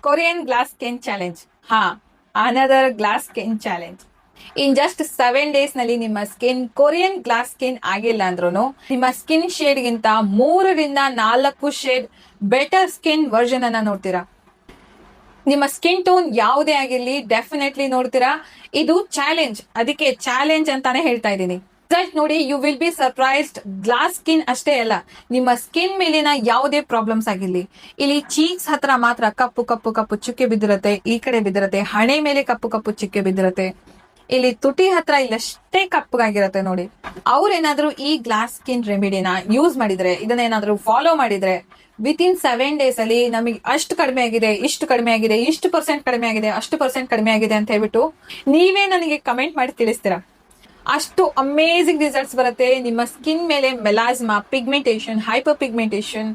Korean glass skin challenge. Another glass skin challenge. In just 7 days ನಲ್ಲಿ ನಿಮ್ಮ skin Korean glass skin ಆಗಿಲ್ಲ ಅಂದ್ರೂ ನಿಮ್ಮ ಸ್ಕಿನ್ ಶೇಡ್ ಗಿಂತ 3 ರಿಂದ 4 ಶೇಡ್ ಬೆಟರ್ ಸ್ಕಿನ್ ವರ್ಷನ್ ಅನ್ನ ನೋಡ್ತೀರಾ. ನಿಮ್ಮ ಸ್ಕಿನ್ ಟೋನ್ ಯಾವುದೇ ಆಗಿರ್ಲಿ ಡೆಫಿನೆಟ್ಲಿ ನೋಡ್ತೀರಾ. ಇದು ಚಾಲೆಂಜ್, ಅದಕ್ಕೆ ಚಾಲೆಂಜ್ ಅಂತಾನೆ ಹೇಳ್ತಾ ಇದ್ದೀನಿ. ರಿಸಲ್ಟ್ ನೋಡಿ, you will be surprised. Glass skin ಅಷ್ಟೇ ಅಲ್ಲ, ನಿಮ್ಮ ಸ್ಕಿನ್ ಮೇಲಿನ ಯಾವುದೇ ಪ್ರಾಬ್ಲಮ್ಸ್ ಆಗಿರ್ಲಿ, ಇಲ್ಲಿ ಚೀಕ್ಸ್ ಹತ್ರ ಮಾತ್ರ ಕಪ್ಪು ಕಪ್ಪು ಕಪ್ಪು ಚುಕ್ಕೆ ಬಿದ್ದಿರತ್ತೆ, ಈ ಕಡೆ ಬಿದ್ದಿರತ್ತೆ, ಹಣೆ ಮೇಲೆ ಕಪ್ಪು ಕಪ್ಪು ಚುಕ್ಕೆ ಬಿದ್ದಿರತ್ತೆ, ಇಲ್ಲಿ ತುಟಿ ಹತ್ರ ಇಲ್ಲಷ್ಟೇ ಕಪ್ಪಗಾಗಿರತ್ತೆ ನೋಡಿ. ಅವ್ರೇನಾದ್ರೂ ಈ ಗ್ಲಾಸ್ ಸ್ಕಿನ್ ರೆಮಿಡಿನ ಯೂಸ್ ಮಾಡಿದ್ರೆ, ಇದನ್ನೇನಾದ್ರೂ ಫಾಲೋ ಮಾಡಿದ್ರೆ ವಿತಿನ್ 7 days ಅಲ್ಲಿ ನಮಗೆ ಅಷ್ಟು ಕಡಿಮೆ ಆಗಿದೆ, ಇಷ್ಟು ಕಡಿಮೆ ಆಗಿದೆ, ಇಷ್ಟು % ಕಡಿಮೆ ಆಗಿದೆ, ಅಷ್ಟು % ಕಡಿಮೆ ಆಗಿದೆ ಅಂತ ಹೇಳ್ಬಿಟ್ಟು ನೀವೇ ನನಗೆ ಕಮೆಂಟ್ ಮಾಡಿ ತಿಳಿಸ್ತೀರಾ. ಅಷ್ಟು ಅಮೇಝಿಂಗ್ ರಿಸಲ್ಟ್ಸ್ ಬರುತ್ತೆ. ನಿಮ್ಮ ಸ್ಕಿನ್ ಮೇಲೆ melasma, pigmentation, hyper pigmentation,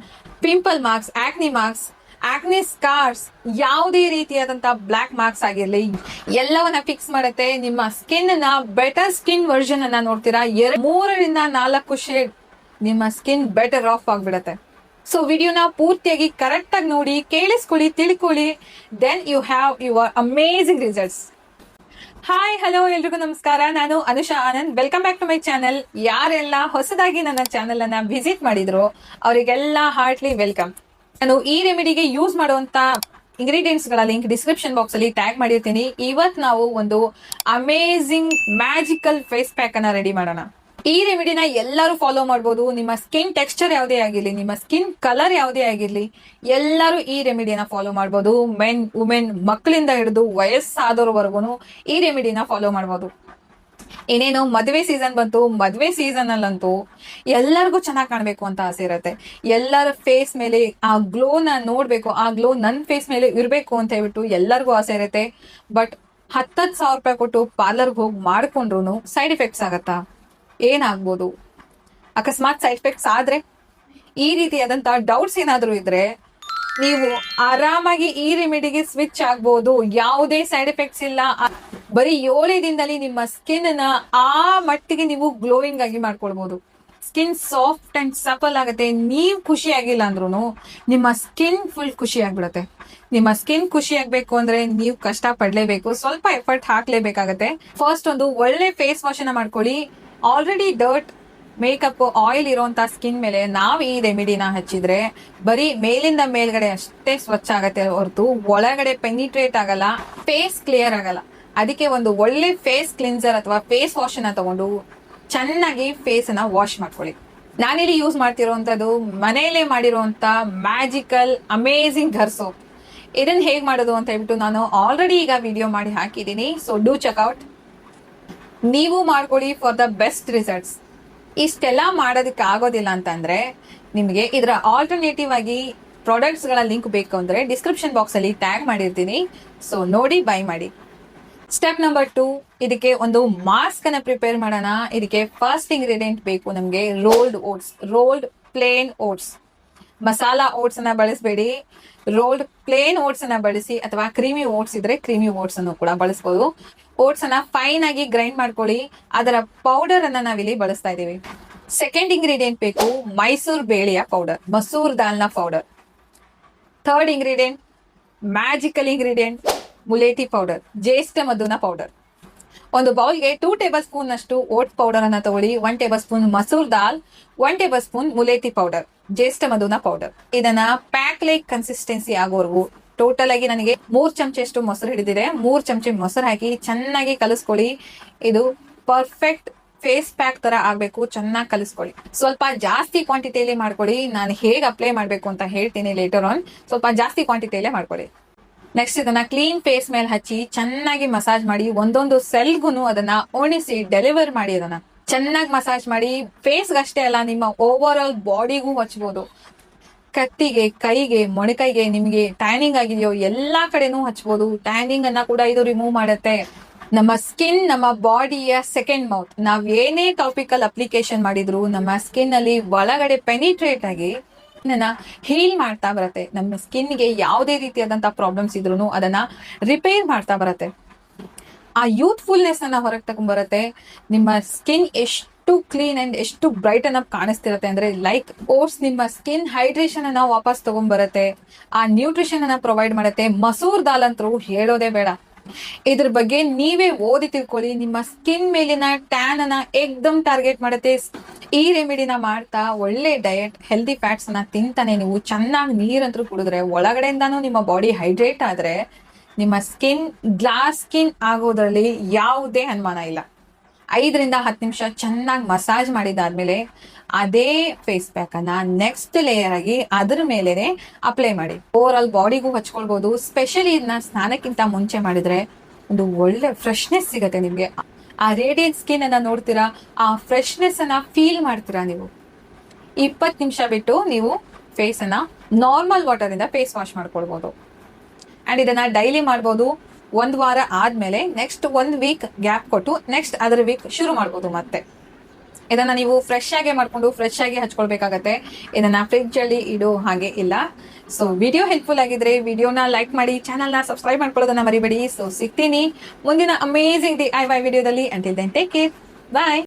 pimple marks, acne scars, ಯಾವುದೇ ರೀತಿಯಾದಂತಹ ಬ್ಲಾಕ್ ಮಾರ್ಕ್ಸ್ ಆಗಿರ್ಲಿ ಎಲ್ಲವನ್ನ ಫಿಕ್ಸ್ ಮಾಡುತ್ತೆ. ನಿಮ್ಮ ಸ್ಕಿನ್ ನ ಬೆಟರ್ ಸ್ಕಿನ್ ವರ್ಷನ್ ಅನ್ನ ನೋಡ್ತೀರಾ. 3 ರಿಂದ 4 ಶೇಡ್ ನಿಮ್ಮ ಸ್ಕಿನ್ ಬೆಟರ್ ಆಫ್ ಆಗ್ಬಿಡತ್ತೆ. ಸೊ ವಿಡಿಯೋನ ಪೂರ್ತಿಯಾಗಿ ಕರೆಕ್ಟ್ ಆಗಿ ನೋಡಿ, ಕೇಳಿಸ್ಕೊಳ್ಳಿ, ತಿಳ್ಕೊಳ್ಳಿ. Then you have your amazing results. Hi, hello, ಎಲ್ರಿಗೂ ನಮಸ್ಕಾರ. ನಾನು Anusha Anand. Welcome back to my channel. ಯಾರೆಲ್ಲ ಹೊಸದಾಗಿ ನನ್ನ ಚಾನೆಲ್ ಅನ್ನ ವಿಸಿಟ್ ಮಾಡಿದ್ರು ಅವರಿಗೆಲ್ಲ ಹಾರ್ಟ್ಲಿ ವೆಲ್ಕಮ್. ನಾನು ಈ ರೆಮಿಡಿಗೆ ಯೂಸ್ ಮಾಡುವಂತ ಇಂಗ್ರೀಡಿಯೆಂಟ್ಸ್ ಗಳ ಲಿಂಕ್ ಡಿಸ್ಕ್ರಿಪ್ಷನ್ ಬಾಕ್ಸ್ ಅಲ್ಲಿ ಟ್ಯಾಗ್ ಮಾಡಿರ್ತೀನಿ. ಇವತ್ ನಾವು ಒಂದು ಅಮೇಝಿಂಗ್ ಮ್ಯಾಜಿಕಲ್ ಫೇಸ್ ಪ್ಯಾಕ್ ಅನ್ನ ರೆಡಿ ಮಾಡೋಣ. ಈ ರೆಮಿಡಿನ ಎಲ್ಲರೂ ಫಾಲೋ ಮಾಡಬಹುದು. ನಿಮ್ಮ ಸ್ಕಿನ್ ಟೆಕ್ಸ್ಚರ್ ಯಾವುದೇ ಆಗಿರ್ಲಿ, ನಿಮ್ಮ ಸ್ಕಿನ್ ಕಲರ್ ಯಾವುದೇ ಆಗಿರ್ಲಿ, ಎಲ್ಲರೂ ಈ ರೆಮಿಡಿನ ಫಾಲೋ ಮಾಡಬಹುದು. ಮೆನ್, ವುಮೆನ್, ಮಕ್ಕಳಿಂದ ಹಿಡಿದು ವಯಸ್ಸಾದವರವರೆಗೂ ಈ ರೆಮಿಡಿನ ಫಾಲೋ ಮಾಡಬಹುದು. ಏನೇನು ಮದುವೆ ಸೀಸನ್ ಬಂತು, ಮದುವೆ ಸೀಸನ್ ಅಲ್ಲಂತೂ ಎಲ್ಲರಿಗೂ ಚೆನ್ನಾಗಿ ಕಾಣ್ಬೇಕು ಅಂತ ಆಸೆ ಇರುತ್ತೆ. ಎಲ್ಲರ ಫೇಸ್ ಮೇಲೆ ಆ ಗ್ಲೋನ ನೋಡ್ಬೇಕು, ಆ ಗ್ಲೋ ನನ್ನ ಫೇಸ್ ಮೇಲೆ ಇರ್ಬೇಕು ಅಂತ ಹೇಳ್ಬಿಟ್ಟು ಎಲ್ಲರಿಗೂ ಆಸೆ ಇರುತ್ತೆ. ಬಟ್ 10,000 ರೂಪಾಯಿ ಕೊಟ್ಟು ಪಾರ್ಲರ್ಗೆ ಹೋಗಿ ಮಾಡ್ಕೊಂಡ್ರು ಸೈಡ್ ಎಫೆಕ್ಟ್ಸ್ ಆಗತ್ತಾ? ಏನಾಗ್ಬೋದು? ಅಕಸ್ಮಾತ್ ಸೈಡ್ ಎಫೆಕ್ಟ್ಸ್ ಆದ್ರೆ, ಈ ರೀತಿಯಾದಂತ ಡೌಟ್ಸ್ ಏನಾದ್ರು ಇದ್ರೆ ನೀವು ಆರಾಮಾಗಿ ಈ ರೆಮಿಡಿಗೆ ಸ್ವಿಚ್ ಆಗ್ಬಹುದು. ಯಾವುದೇ ಸೈಡ್ ಎಫೆಕ್ಟ್ಸ್ ಇಲ್ಲ. ಬರೀ 7 ದಿನದಲ್ಲಿ ನಿಮ್ಮ ಸ್ಕಿನ್ ನ ಆ ಮಟ್ಟಿಗೆ ನೀವು ಗ್ಲೋಯಿಂಗ್ ಆಗಿ ಮಾಡ್ಕೊಳ್ಬಹುದು. ಸ್ಕಿನ್ ಸಾಫ್ಟ್ ಅಂಡ್ ಸಪಲ್ ಆಗುತ್ತೆ. ನೀವ್ ಖುಷಿ ಆಗಿಲ್ಲ ಅಂದ್ರೂ ನಿಮ್ಮ ಸ್ಕಿನ್ ಫುಲ್ ಖುಷಿ ಆಗ್ಬಿಡತ್ತೆ. ನಿಮ್ಮ ಸ್ಕಿನ್ ಖುಷಿ ಆಗ್ಬೇಕು ಅಂದ್ರೆ ನೀವು ಕಷ್ಟ ಪಡ್ಲೇಬೇಕು, ಸ್ವಲ್ಪ ಎಫರ್ಟ್ ಹಾಕ್ಲೇಬೇಕಾಗತ್ತೆ. ಫಸ್ಟ್ ಒಂದು ಒಳ್ಳೆ ಫೇಸ್ ವಾಶ್ ಅನ್ನ ಮಾಡ್ಕೊಳ್ಳಿ. ಆಲ್ರೆಡಿ ಡರ್ಟ್, ಮೇಕಪ್, ಆಯಿಲ್ ಇರೋಂತ ಸ್ಕಿನ್ ಮೇಲೆ ನಾವ್ ಈ ರೆಮಿಡಿನ ಹಚ್ಚಿದ್ರೆ ಬರೀ ಮೇಲಿಂದ ಮೇಲ್ಗಡೆ ಅಷ್ಟೇ ಸ್ವಚ್ಛ ಆಗತ್ತೆ ಹೊರತು ಒಳಗಡೆ ಪೆನಿಟ್ರೇಟ್ ಆಗಲ್ಲ, ಫೇಸ್ ಕ್ಲಿಯರ್ ಆಗಲ್ಲ. ಅದಕ್ಕೆ ಒಂದು ಒಳ್ಳೆ ಫೇಸ್ ಕ್ಲಿನ್ಸರ್ ಅಥವಾ ಫೇಸ್ ವಾಶ್ ಅನ್ನ ತಗೊಂಡು ಚೆನ್ನಾಗಿ ಫೇಸ್ ಅನ್ನ ವಾಶ್ ಮಾಡ್ಕೊಳ್ಳಿ. ನಾನಿಲ್ಲಿ ಯೂಸ್ ಮಾಡ್ತಿರೋಂಥದ್ದು ಮನೆಯಲ್ಲೇ ಮಾಡಿರುವಂತ ಮ್ಯಾಜಿಕಲ್ ಅಮೇಝಿಂಗ್ ಘರ್ ಸೋಪ್. ಇದನ್ನ ಹೇಗ್ ಮಾಡೋದು ಅಂತ ಹೇಳ್ಬಿಟ್ಟು ನಾನು ಆಲ್ರೆಡಿ ಈಗ ವಿಡಿಯೋ ಮಾಡಿ ಹಾಕಿದ್ದೀನಿ. So do check out. ನೀವು ಮಾಡ್ಕೊಳ್ಳಿ ಫಾರ್ ದ ಬೆಸ್ಟ್ ರಿಸಲ್ಟ್ಸ್. ಇಷ್ಟೆಲ್ಲ ಮಾಡೋದಕ್ಕೆ ಆಗೋದಿಲ್ಲ ಅಂತಂದ್ರೆ ನಿಮಗೆ ಇದರ ಆಲ್ಟರ್ನೇಟಿವ್ ಆಗಿ ಪ್ರಾಡಕ್ಟ್ಸ್ ಗಳ ಲಿಂಕ್ ಬೇಕು ಅಂದ್ರೆ ಡಿಸ್ಕ್ರಿಪ್ಷನ್ ಬಾಕ್ಸ್ ಅಲ್ಲಿ ಟ್ಯಾಗ್ ಮಾಡಿರ್ತೀನಿ. ಸೊ ನೋಡಿ, ಬೈ ಮಾಡಿ. ಸ್ಟೆಪ್ ನಂಬರ್ 2, ಇದಕ್ಕೆ ಒಂದು ಮಾಸ್ಕ್ ಅನ್ನ ಪ್ರಿಪೇರ್ ಮಾಡೋಣ. ಇದಕ್ಕೆ ಫಸ್ಟ್ ಇಂಗ್ರೀಡಿಯೆಂಟ್ ಬೇಕು ನಮ್ಗೆ rolled oats. Rolled plain oats, masala oats ಅನ್ನ ಬಳಸಬೇಡಿ. ರೋಲ್ಡ್ ಪ್ಲೇನ್ ಓಟ್ಸ್ ಅನ್ನ ಬಳಸಿ, ಅಥವಾ ಕ್ರೀಮಿ ಓಟ್ಸ್ ಇದ್ರೆ ಕ್ರೀಮಿ ಓಟ್ಸ್ ಅನ್ನು ಕೂಡ ಬಳಸಬಹುದು. ಓಟ್ಸ್ ಅನ್ನ ಫೈನ್ ಆಗಿ ಗ್ರೈಂಡ್ ಮಾಡ್ಕೊಳ್ಳಿ. ಅದರ ಪೌಡರ್ ಅನ್ನ ನಾವಿಲ್ಲಿ ಬಳಸ್ತಾ ಇದೀವಿ. ಸೆಕೆಂಡ್ ಇಂಗ್ರೀಡಿಯೆಂಟ್ ಬೇಕು ಮೈಸೂರ್ ಬೇಳೆಯ ಪೌಡರ್, ಮಸೂರ್ ದಾಲ್ನ powder. Third ingredient, magical ingredient, ಮುಲೇಟಿ ಪೌಡರ್, ಜ್ಯೇಷ್ಠ ಮಧುನ ಪೌಡರ್. ಒಂದು ಬೌಲ್ಗೆ 2 ಟೇಬಲ್ ಸ್ಪೂನ್ ಅಷ್ಟು ಓಟ್ ಪೌಡರ್ ಅನ್ನ ತಗೊಳ್ಳಿ. 1 ಟೇಬಲ್ ಸ್ಪೂನ್ ಮಸೂರ್ ದಾಲ್, 1 ಟೇಬಲ್ ಸ್ಪೂನ್ ಮುಲೇಟಿ ಪೌಡರ್, ಜ್ಯೇಷ್ಠ ಮಧುನ ಪೌಡರ್. ಇದನ್ನ ಪ್ಯಾಕ್ ಲೈಕ್ ಕನ್ಸಿಸ್ಟೆನ್ಸಿ ಆಗೋವರೆಗೂ, ಟೋಟಲ್ ಆಗಿ ನನಗೆ 3 ಚಮಚೆಷ್ಟು ಮೊಸರು ಹಿಡಿದಿದೆ, 3 ಚಮಚೆ ಮೊಸರು ಹಾಕಿ ಚೆನ್ನಾಗಿ ಕಲಿಸ್ಕೊಳ್ಳಿ. ಇದು ಪರ್ಫೆಕ್ಟ್ ಫೇಸ್ ಪ್ಯಾಕ್ ತರ ಆಗ್ಬೇಕು. ಚೆನ್ನಾಗಿ ಕಲಿಸ್ಕೊಳ್ಳಿ. ಸ್ವಲ್ಪ ಜಾಸ್ತಿ ಕ್ವಾಂಟಿಟಿಯಲ್ಲಿ ಮಾಡ್ಕೊಳ್ಳಿ. ನಾನು ಹೇಗೆ ಅಪ್ಲೈ ಮಾಡ್ಬೇಕು ಅಂತ ಹೇಳ್ತೀನಿ ಲೇಟರ್ ಆನ್. ಸ್ವಲ್ಪ ಜಾಸ್ತಿ ಕ್ವಾಂಟಿಟಿಯಲ್ಲೇ ಮಾಡ್ಕೊಳ್ಳಿ. ನೆಕ್ಸ್ಟ್ ಇದನ್ನ ಕ್ಲೀನ್ ಫೇಸ್ ಮೇಲೆ ಹಚ್ಚಿ ಚೆನ್ನಾಗಿ ಮಸಾಜ್ ಮಾಡಿ. ಒಂದೊಂದು ಸೆಲ್ಗುನು ಅದನ್ನ ಒಣಿಸಿ ಡೆಲಿವರ್ ಮಾಡಿ. ಅದನ್ನ ಚೆನ್ನಾಗಿ ಮಸಾಜ್ ಮಾಡಿ. ಫೇಸ್ಗೆ ಅಷ್ಟೇ ಅಲ್ಲ, ನಿಮ್ಮ ಓವರ್ ಆಲ್ ಬಾಡಿಗೂ ಹಚ್ಬೋದು. ಕತ್ತಿಗೆ, ಕೈಗೆ, ಮೊಣಕೈಗೆ ನಿಮ್ಗೆ ಟ್ಯಾನಿಂಗ್ ಆಗಿದೆಯೋ ಎಲ್ಲಾ ಕಡೆನೂ ಹಚ್ಬೋದು. ಟ್ಯಾನಿಂಗ್ ಅನ್ನ ಕೂಡ ಇದು ರಿಮೂವ್ ಮಾಡುತ್ತೆ. ನಮ್ಮ ಸ್ಕಿನ್ ನಮ್ಮ ಬಾಡಿಯ ಸೆಕೆಂಡ್ ಮೌತ್. ನಾವ್ ಏನೇ ಟಾಪಿಕಲ್ ಅಪ್ಲಿಕೇಶನ್ ಮಾಡಿದ್ರು ನಮ್ಮ ಸ್ಕಿನ್ ಅಲ್ಲಿ ಒಳಗಡೆ ಪೆನಿಟ್ರೇಟ್ ಆಗಿ ಹೀಲ್ ಮಾಡ್ತಾ ಬರುತ್ತೆ. ನಮ್ಮ ಸ್ಕಿನ್ಗೆ ಯಾವುದೇ ರೀತಿಯಾದಂತಹ ಪ್ರಾಬ್ಲಮ್ಸ್ ಇದ್ರು ಅದನ್ನ ರಿಪೇರ್ ಮಾಡ್ತಾ ಬರುತ್ತೆ. ಆ ಯೂತ್ಫುಲ್ನೆಸ್ ಅನ್ನ ಹೊರಗೆ ತಗೊಂಡ್ಬರುತ್ತೆ. ನಿಮ್ಮ ಸ್ಕಿನ್ ಎಷ್ಟು ಎಷ್ಟು ಕ್ಲೀನ್ ಅಂಡ್ ಎಷ್ಟು ಬ್ರೈಟನ್ ಅಪ್ ಕಾಣಿಸ್ತಿರತ್ತೆ ಅಂದ್ರೆ ಲೈಕ್ ಓಟ್ಸ್ ನಿಮ್ಮ ಸ್ಕಿನ್ ಹೈಡ್ರೇಷನ್ ಅನ್ನ ವಾಪಸ್ ತಗೊಂಡ್ಬರತ್ತೆ, ಆ ನ್ಯೂಟ್ರಿಷನ್ ಅನ್ನ ಪ್ರೊವೈಡ್ ಮಾಡುತ್ತೆ. ಮಸೂರ್ ದಾಲ್ ಅಂತೂ ಹೇಳೋದೇ ಬೇಡ. ಇದ್ರ ಬಗ್ಗೆ ನೀವೇ ಓದಿ ತಿಳ್ಕೊಳ್ಳಿ. ನಿಮ್ಮ ಸ್ಕಿನ್ ಮೇಲಿನ ಟ್ಯಾನ್ ಅನ್ನ ಏಕ್ದಮ್ ಟಾರ್ಗೆಟ್ ಮಾಡುತ್ತೆ. ಈ ರೆಮಿಡಿನ ಮಾಡ್ತಾ ಒಳ್ಳೆ ಡಯಟ್ ಹೆಲ್ದಿ ಫ್ಯಾಟ್ಸ್ ಅನ್ನ ತಿಂತಾನೆ ನೀವು ಚೆನ್ನಾಗಿ ನೀರಂತೂ ಕುಡಿದ್ರೆ ಒಳಗಡೆಯಿಂದಾನು ನಿಮ್ಮ ಬಾಡಿ ಹೈಡ್ರೇಟ್ ಆದ್ರೆ ನಿಮ್ಮ ಸ್ಕಿನ್ ಗ್ಲಾಸ್ ಸ್ಕಿನ್ ಆಗೋದ್ರಲ್ಲಿ ಯಾವುದೇ ಅನುಮಾನ ಇಲ್ಲ. 5 ರಿಂದ 10 ನಿಮಿಷ ಚೆನ್ನಾಗಿ ಮಸಾಜ್ ಮಾಡಿದಾದ್ಮೇಲೆ ಅದೇ ಫೇಸ್ ಪ್ಯಾಕ್ ಅನ್ನ ನೆಕ್ಸ್ಟ್ ಲೇಯರ್ ಆಗಿ ಅದ್ರ ಮೇಲೆನೆ ಅಪ್ಲೈ ಮಾಡಿ. ಓವರ್ ಆಲ್ ಬಾಡಿಗೂ ಹಚ್ಕೊಳ್ಬಹುದು. ಸ್ಪೆಷಲಿ ಇದನ್ನ ಸ್ನಾನಕ್ಕಿಂತ ಮುಂಚೆ ಮಾಡಿದ್ರೆ ಒಂದು ಒಳ್ಳೆ ಫ್ರೆಶ್ನೆಸ್ ಸಿಗತ್ತೆ ನಿಮ್ಗೆ. ಆ ರೇಡಿಯಂಟ್ ಸ್ಕಿನ್ ಅನ್ನ ನೋಡ್ತೀರಾ, ಆ ಫ್ರೆಶ್ನೆಸ್ ಅನ್ನ ಫೀಲ್ ಮಾಡ್ತೀರಾ ನೀವು. 20 ನಿಮಿಷ ಬಿಟ್ಟು ನೀವು ಫೇಸ್ ಅನ್ನ ನಾರ್ಮಲ್ ವಾಟರ್ ಇಂದ ಫೇಸ್ ವಾಶ್ ಮಾಡ್ಕೊಳ್ಬಹುದು. ಅಂಡ್ ಇದನ್ನ ಡೈಲಿ ಮಾಡ್ಬೋದು. 1 ವಾರ ಆದ್ಮೇಲೆ ನೆಕ್ಸ್ಟ್ 1 ವೀಕ್ ಗ್ಯಾಪ್ ಕೊಟ್ಟು ನೆಕ್ಸ್ಟ್ ಅದರ ವೀಕ್ ಶುರು ಮಾಡ್ಬೋದು. ಮತ್ತೆ ಇದನ್ನ ನೀವು ಫ್ರೆಶ್ ಆಗಿ ಮಾಡ್ಕೊಂಡು ಫ್ರೆಶ್ ಆಗಿ ಹಚ್ಕೊಳ್ಬೇಕಾಗತ್ತೆ. ಇದನ್ನ ಫ್ರಿಡ್ಜ್ ಅಲ್ಲಿ ಇಡೋ ಹಾಗೆ ಇಲ್ಲ. ಸೊ ವಿಡಿಯೋ ಹೆಲ್ಪ್ಫುಲ್ ಆಗಿದ್ರೆ ವಿಡಿಯೋನ ಲೈಕ್ ಮಾಡಿ, ಚಾನಲ್ನ ಸಬ್ಸ್ಕ್ರೈಬ್ ಮಾಡ್ಕೊಳ್ಳೋದನ್ನ ಮರಿಬೇಡಿ. ಸೊ ಸಿಗ್ತೀನಿ ಮುಂದಿನ ಅಮೇಜಿಂಗ್ DIY ವಿಡಿಯೋದಲ್ಲಿ. ಅಂಟಿಲ್ ದೆನ್ ಟೇಕ್ ಕೇರ್, ಬಾಯ್.